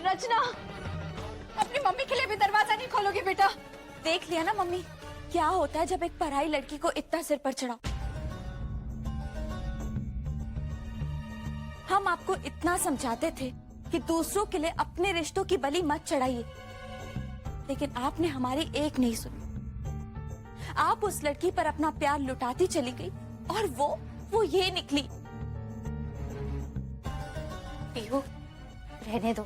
रचना, अपनी मम्मी के लिए भी दरवाजा नहीं खोलोगे बेटा? देख लिया ना मम्मी, क्या होता है जब एक पराई लड़की को इतना सिर पर चढ़ा। हम आपको इतना समझाते थे कि दूसरों के लिए अपने रिश्तों की बलि मत चढ़ाइए, लेकिन आपने हमारी एक नहीं सुनी। आप उस लड़की पर अपना प्यार लुटाती चली गई और वो ये निकली। पीहू, रहने दो,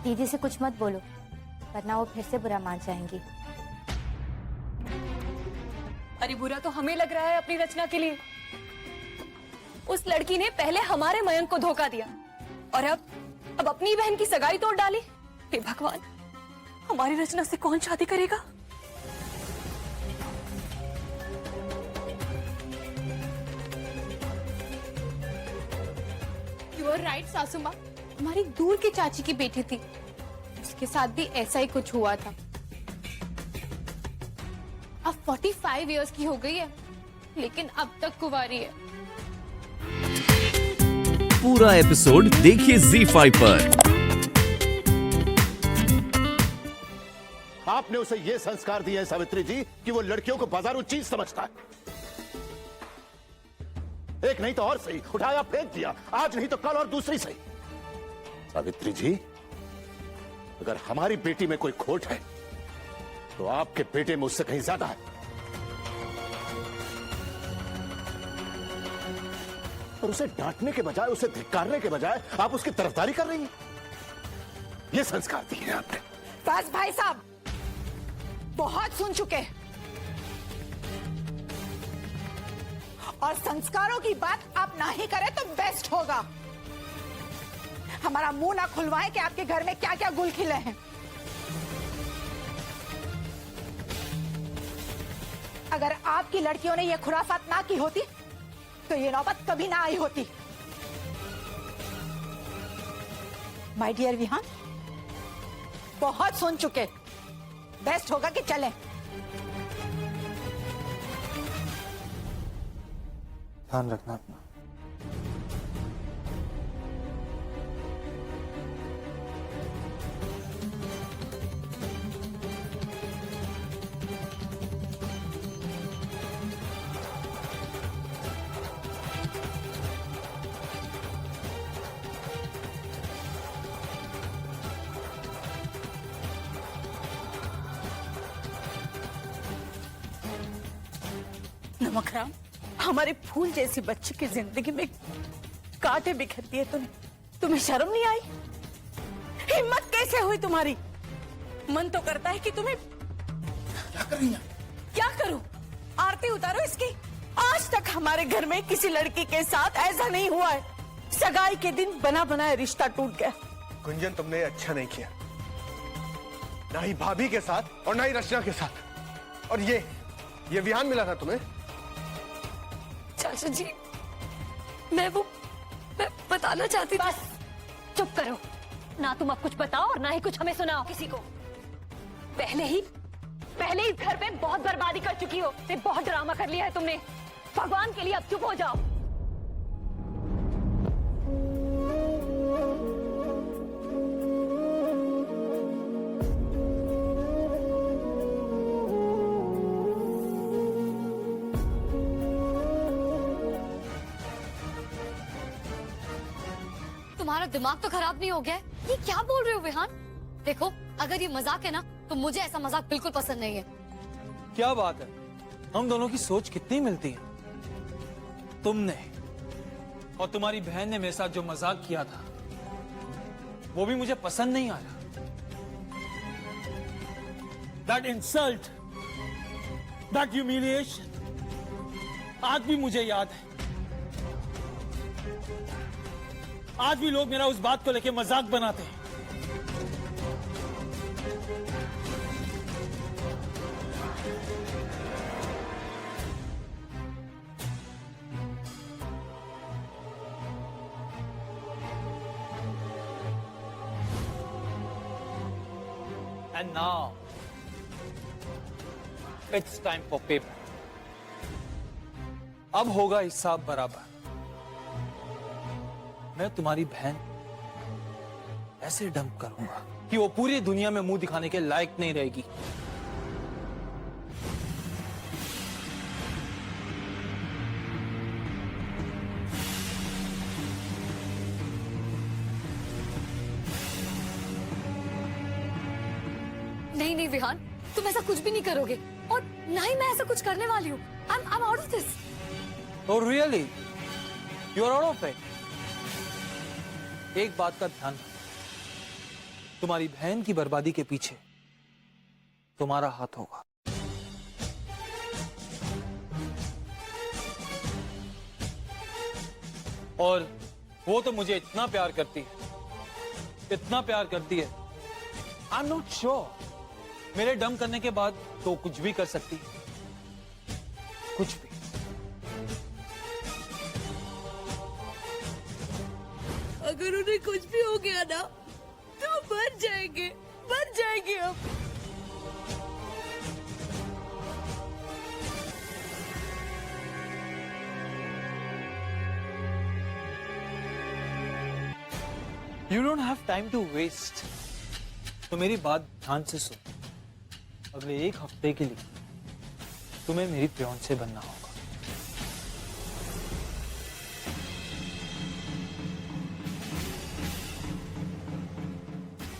दीदी से कुछ मत बोलो वरना वो फिर से बुरा मान जाएंगी। अरे बुरा तो हमें लग रहा है अपनी रचना के लिए। उस लड़की ने पहले हमारे मयंक को धोखा दिया और अब अपनी बहन की सगाई तोड़ डाली। हे भगवान, हमारी रचना से कौन शादी करेगा? यू आर राइट सासू माँ, हमारी दूर की चाची की बेटी थी, उसके साथ भी ऐसा ही कुछ हुआ था। अब 45 इयर्स की हो गई है, लेकिन अब तक कुंवारी है। पूरा एपिसोड देखिए ZEE5 पर। आपने उसे यह संस्कार दिए हैं सावित्री जी कि वो लड़कियों को बाजारू चीज समझता है। एक नहीं तो और सही, उठाया फेंक दिया, आज नहीं तो कल और दूसरी सही। सावित्री जी, अगर हमारी बेटी में कोई खोट है तो आपके बेटे में उससे कहीं ज्यादा है। और उसे डांटने के बजाय, उसे धिक्कारने के बजाय आप उसकी तरफदारी कर रही हैं। ये संस्कार दिए हैं आपने। बस भाई साहब, बहुत सुन चुके, और संस्कारों की बात आप ना ही करें तो बेस्ट होगा। हमारा मुंह ना खुलवाएं कि आपके घर में क्या क्या गुल खिले हैं। अगर आपकी लड़कियों ने ये खुराफात ना की होती तो ये नौबत कभी ना आई होती। माय डियर विहान, बहुत सुन चुके, बेस्ट होगा कि चलें। ध्यान रखना अपना। नमकराम, हमारे फूल जैसी बच्ची की जिंदगी में कांटे बिखर दिए तूने। तुम्हें शर्म नहीं आई? हिम्मत कैसे हुई तुम्हारी? मन तो करता है कि तुम्हें क्या कर रही हैं? क्या करूं? आरती उतारो इसकी। आज तक हमारे घर में किसी लड़की के साथ ऐसा नहीं हुआ है। सगाई के दिन बना बनाया रिश्ता टूट गया। गुंजन, तुमने अच्छा नहीं किया, ना ही भाभी के साथ और ना ही रचना के साथ। और ये विहान मिला था तुम्हें? चाचा जी, मैं बताना चाहती थी। बस चुप करो, ना तुम अब कुछ बताओ और ना ही कुछ हमें सुनाओ किसी को। पहले ही इस घर पे बहुत बर्बादी कर चुकी हो, बहुत ड्रामा कर लिया है तुमने। भगवान के लिए अब चुप हो जाओ। तुम्हारा दिमाग तो खराब नहीं हो गया है? ये क्या बोल रहे हो विहान? देखो, अगर ये मजाक है ना तो मुझे ऐसा मजाक बिल्कुल पसंद नहीं है। क्या बात है, हम दोनों की सोच कितनी मिलती है। तुमने और तुम्हारी बहन ने मेरे साथ जो मजाक किया था वो भी मुझे पसंद नहीं आया। That insult, that humiliation, आज भी मुझे याद है। आज भी लोग मेरा उस बात को लेके मजाक बनाते हैं। And now it's time for payback. अब होगा हिसाब बराबर। मैं तुम्हारी बहन ऐसे डंप करूंगा कि वो पूरी दुनिया में मुंह दिखाने के लायक नहीं रहेगी। नहीं नहीं विहान, तुम ऐसा कुछ भी नहीं करोगे और ना ही मैं ऐसा कुछ करने वाली हूँ। I'm out of this. Oh really? You're out of it? एक बात का ध्यान रखना, तुम्हारी बहन की बर्बादी के पीछे तुम्हारा हाथ होगा। और वो तो मुझे इतना प्यार करती है, इतना प्यार करती है। आई एम नॉट श्योर मेरे डम करने के बाद तो कुछ भी कर सकती है, कुछ भी। अगर उन्हें कुछ भी हो गया ना तो मर जाएंगे हम। You don't have time to waste. तो मेरी बात ध्यान से सुन। अगले 1 हफ्ते के लिए तुम्हें मेरी फियांसे बनना होगा।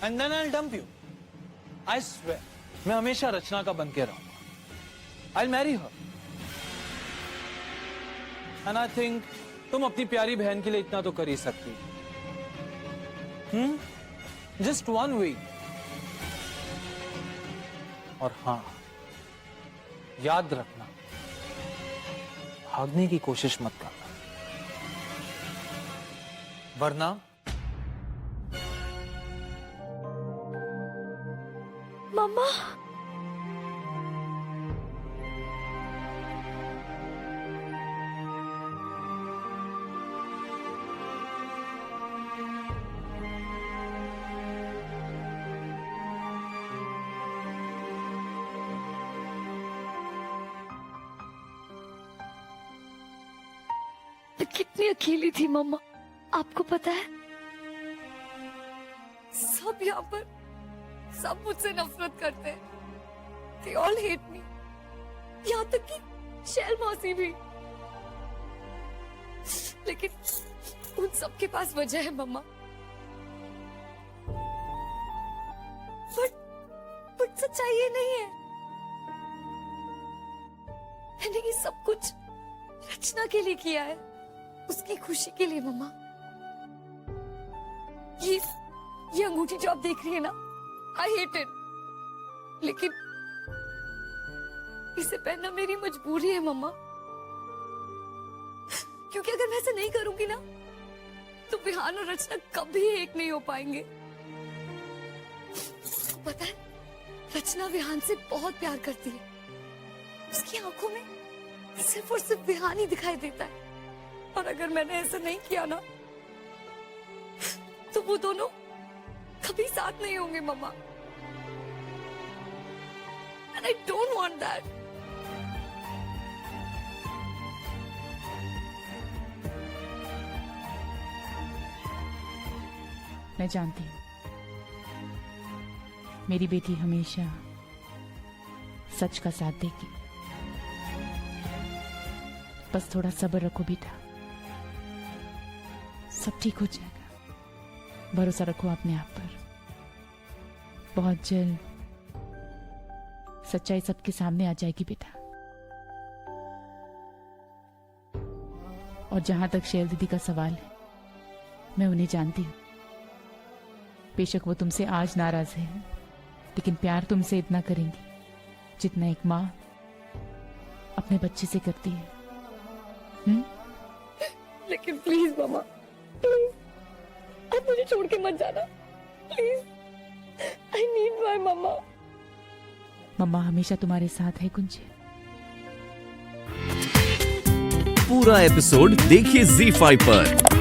And then I'll dump you. I swear. मैं हमेशा रचना का बन के रहूंगा। I'll marry her. And I think तुम अपनी प्यारी बहन के लिए इतना तो कर ही सकती हो। Just 1 week. और हाँ, याद रखना, भागने की कोशिश मत करना, वरना मम्मा, मैं कितनी अकेली थी मम्मा, आपको पता है? सब यहाँ पर सब मुझसे नफरत करते हैं। They all hate me. यहाँ तक कि शैल मौसी भी। लेकिन उन सब के पास वजह है मम्मा। बट सच्चाई ये नहीं है। मैंने ये सब कुछ रचना के लिए किया है, उसकी खुशी के लिए मम्मा। ये अंगूठी जो आप देख रही है ना, I hate it. लेकिन इसे पहनना मेरी मजबूरी है मम्मा, क्योंकि अगर मैं ऐसा नहीं करूंगी ना तो विहान और रचना कभी एक नहीं हो पाएंगे। तो पता है, रचना विहान से बहुत प्यार करती है। उसकी आंखों में सिर्फ और सिर्फ विहान ही दिखाई देता है। और अगर मैंने ऐसा नहीं किया ना तो वो दोनों कभी साथ नहीं होंगे मम्मा। And I don't want that. मैं जानती हूँ मेरी बेटी हमेशा सच का साथ देगी। बस थोड़ा सब्र रखो बेटा, सब ठीक हो जाएगा। भरोसा रखो अपने आप पर। बहुत जल्द सच्चाई सबके सामने आ जाएगी बेटा। और जहां तक शैल दीदी का सवाल है, मैं उन्हें जानती हूँ। बेशक वो तुमसे आज नाराज है, लेकिन प्यार तुमसे इतना करेंगी जितना एक माँ अपने बच्चे से करती है। लेकिन प्लीज मामा, प्लीज आप मुझे छोड़ के मत जाना, प्लीज। आई नीड माय मम्मा। मम्मा हमेशा तुम्हारे साथ है कुंजी। पूरा एपिसोड देखिए ZEE5 पर।